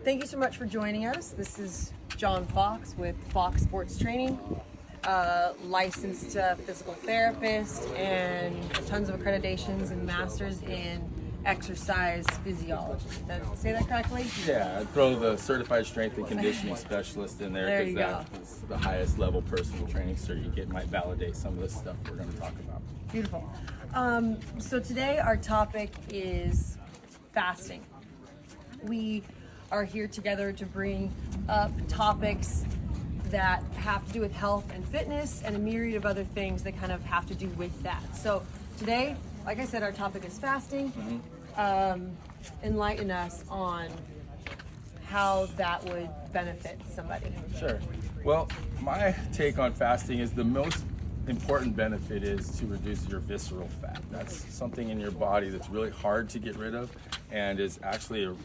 Thank you so much for joining us. This is John Fox with Fox Sports Training, licensed physical therapist, and tons of accreditations and masters in exercise physiology. Did I say that correctly? Yeah, I'd throw the certified strength and conditioning specialist in there because that is the highest level personal training cert you get. Might validate some of this stuff we're going to talk about. Beautiful. So today our topic is fasting. We are here together to bring up topics that have to do with health and fitness and a myriad of other things that kind of have to do with that. So today, like I said, our topic is fasting. Enlighten us on how that would benefit somebody. Sure. Well, my take on fasting is the most important benefit is to reduce your visceral fat. That's something in your body that's really hard to get rid of and is actually a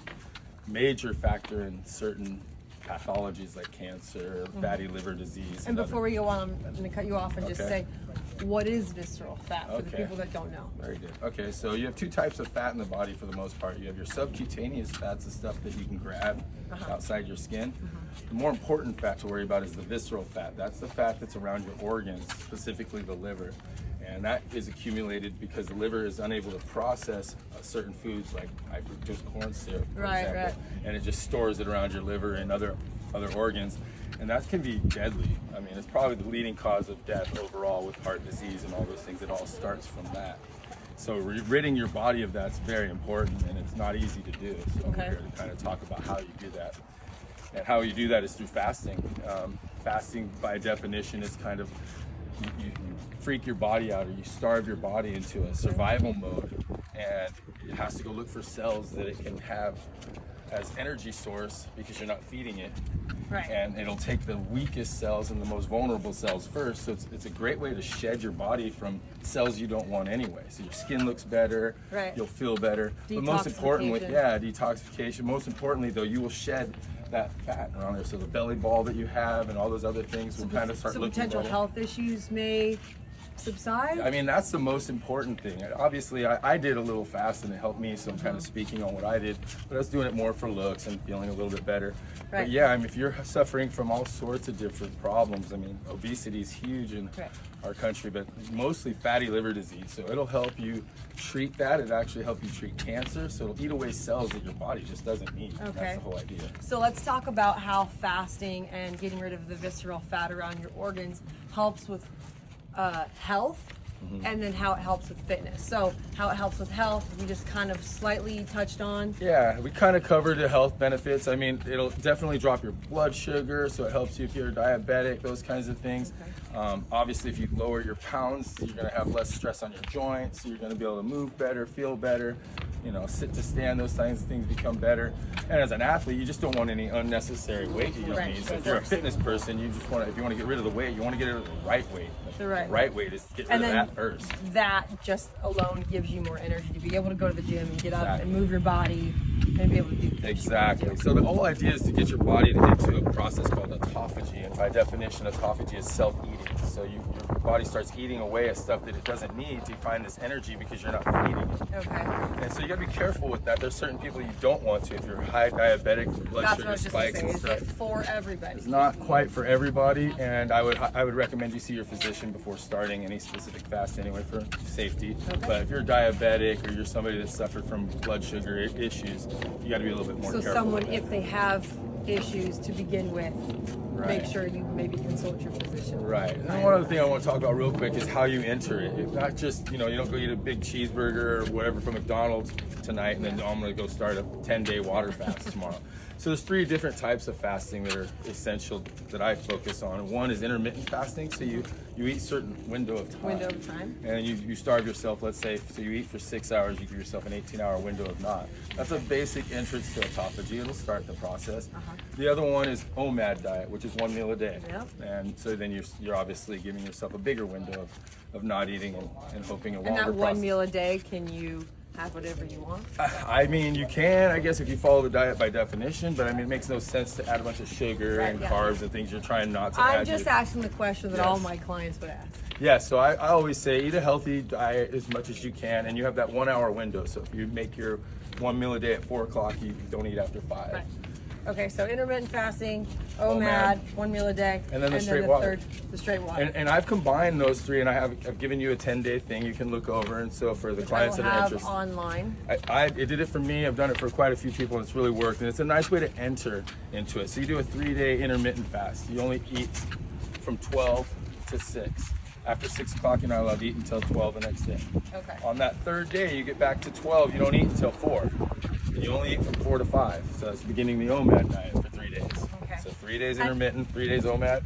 major factor in certain pathologies like cancer, fatty liver disease. And before we go on, I'm going to cut you off and just say, what is visceral fat for the people that don't know? Very good. Okay, so you have two types of fat in the body for the most part. You have your subcutaneous fats, the stuff that you can grab outside your skin. The more important fat to worry about is the visceral fat. That's the fat that's around your organs, specifically the liver. And that is accumulated because the liver is unable to process certain foods like high fructose corn syrup, for example. And it just stores it around your liver and other organs. And that can be deadly. I mean, it's probably the leading cause of death overall with heart disease and all those things. It all starts from that. So ridding your body of that's very important, and it's not easy to do. So we're here to kind of talk about how you do that. And how you do that is through fasting. Fasting, by definition, is kind of you freak your body out, or you starve your body into a survival mode, and it has to go look for cells that it can have as energy source because you're not feeding it. And it'll take the weakest cells and the most vulnerable cells first. So it's a great way to shed your body from cells you don't want anyway. So your skin looks better, you'll feel better. But most importantly, detoxification. Most importantly though, you will shed that fat around there. So the belly ball that you have and all those other things will kind of start looking better. So potential health issues may subside? I mean, that's the most important thing. Obviously, I did a little fast and it helped me, so I'm kind of speaking on what I did, but I was doing it more for looks and feeling a little bit better. But yeah, I mean, if you're suffering from all sorts of different problems, I mean, obesity is huge in our country, but mostly fatty liver disease. So it'll help you treat that. It'll actually help you treat cancer. So it'll eat away cells that your body just doesn't need. That's the whole idea. So let's talk about how fasting and getting rid of the visceral fat around your organs helps with health, and then how it helps with fitness. So how it helps with health, we just kind of slightly touched on. Yeah, we kind of covered the health benefits. I mean, it'll definitely drop your blood sugar, so it helps you if you're diabetic, those kinds of things. Obviously, if you lower your pounds, you're going to have less stress on your joints, so you're going to be able to move better, feel better, you know, sit to stand, those kinds of things become better. And as an athlete, you just don't want any unnecessary weight that you don't need. So if you're a fitness person, you just want to, if you want to get rid of the weight, you want to get rid of the right weight. The right weight is get rid of that first. That just alone gives you more energy to be able to go to the gym and get up and move your body and be able to do things. Exactly. So the whole idea is to get your body to get to a process called autophagy. And by definition, autophagy is self-eating. So your body starts eating away at stuff that it doesn't need to find this energy because you're not feeding it. And so you got to be careful with that. There's certain people you don't want to. If you're high diabetic, blood sugar spikes and stuff. Is it for everybody? It's not quite for everybody, and I would recommend you see your physician before starting any specific fast anyway for safety. But if you're diabetic or you're somebody that suffered from blood sugar issues, you got to be a little bit more careful. So someone, if they have issues to begin with, make sure you maybe consult your physician. And then one other thing I want to talk about real quick is how you enter it. It's not just, you know, you don't go eat a big cheeseburger or whatever from McDonald's tonight and then I'm going to go start a 10-day water fast tomorrow. So there's 3 different types of fasting that are essential that I focus on. One is intermittent fasting, so you eat certain window of time. And you starve yourself, let's say, so you eat for 6 hours, you give yourself an 18-hour window of not. That's a basic entrance to autophagy. It'll start the process. The other one is OMAD diet, which is 1 meal a day. And so then you're obviously giving yourself a bigger window of not eating and hoping a longer process. And that 1 meal a day, can you have whatever you want? I mean, you can, I guess, if you follow the diet by definition, but I mean, it makes no sense to add a bunch of sugar and carbs and things you're trying not to add. I'm just asking the question that all my clients would ask. Yeah, so I always say eat a healthy diet as much as you can, and you have that 1 hour window. So if you make your 1 meal a day at 4 o'clock, you don't eat after 5. Okay, so intermittent fasting, OMAD, 1 meal a day, and then the straight water. The straight water. And I've combined those three, and I've given you a 10-day thing you can look over. And so for the clients that are interested, online. It did it for me. I've done it for quite a few people, and it's really worked. And it's a nice way to enter into it. So you do a 3-day intermittent fast. You only eat from 12 to 6. After 6 o'clock, you're not allowed to eat until 12 the next day. Okay. On that third day, you get back to 12. You don't eat until 4. And you only eat from 4 to 5. So that's beginning the OMAD diet for 3 days. Okay. So 3 days intermittent, 3 days OMAD.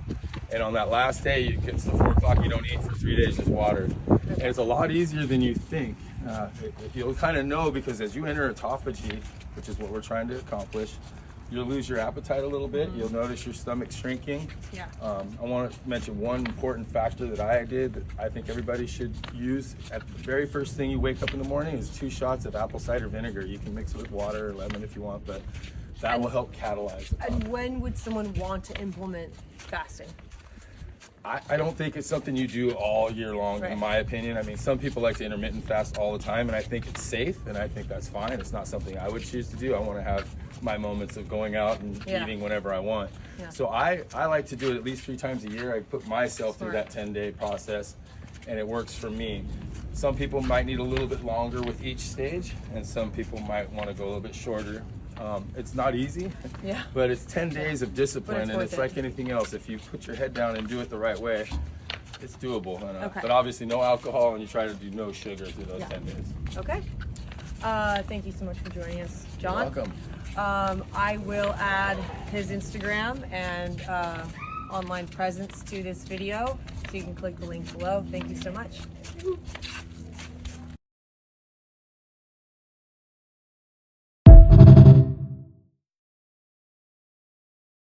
And on that last day, it's the 4 o'clock, you don't eat for 3 days, just water. And it's a lot easier than you think. You'll kind of know, because as you enter autophagy, which is what we're trying to accomplish, you'll lose your appetite a little bit. You'll notice your stomach shrinking. Yeah. I want to mention one important factor that I did that I think everybody should use. At the very first thing you wake up in the morning is 2 shots of apple cider vinegar. You can mix it with water or lemon if you want, but that will help catalyze the And when would someone want to implement fasting? I don't think it's something you do all year long, Right. in my opinion. I mean, some people like to intermittent fast all the time, and I think it's safe, and I think that's fine. It's not something I would choose to do. I want to have my moments of going out and Yeah. eating whenever I want. Yeah. So I like to do it at least 3 times a year. I put myself through Smart. that 10-day process, and it works for me. Some people might need a little bit longer with each stage, and some people might want to go a little bit shorter. It's not easy, Yeah. but it's 10 days of discipline, and worth it's it. like anything else. If you put your head down and do it the right way, it's doable. Okay. But obviously no alcohol, and you try to do no sugar through those Yeah. 10 days. Okay. Thank you so much for joining us, John. You're welcome. I will add his Instagram and online presence to this video, so you can click the link below. Thank you so much.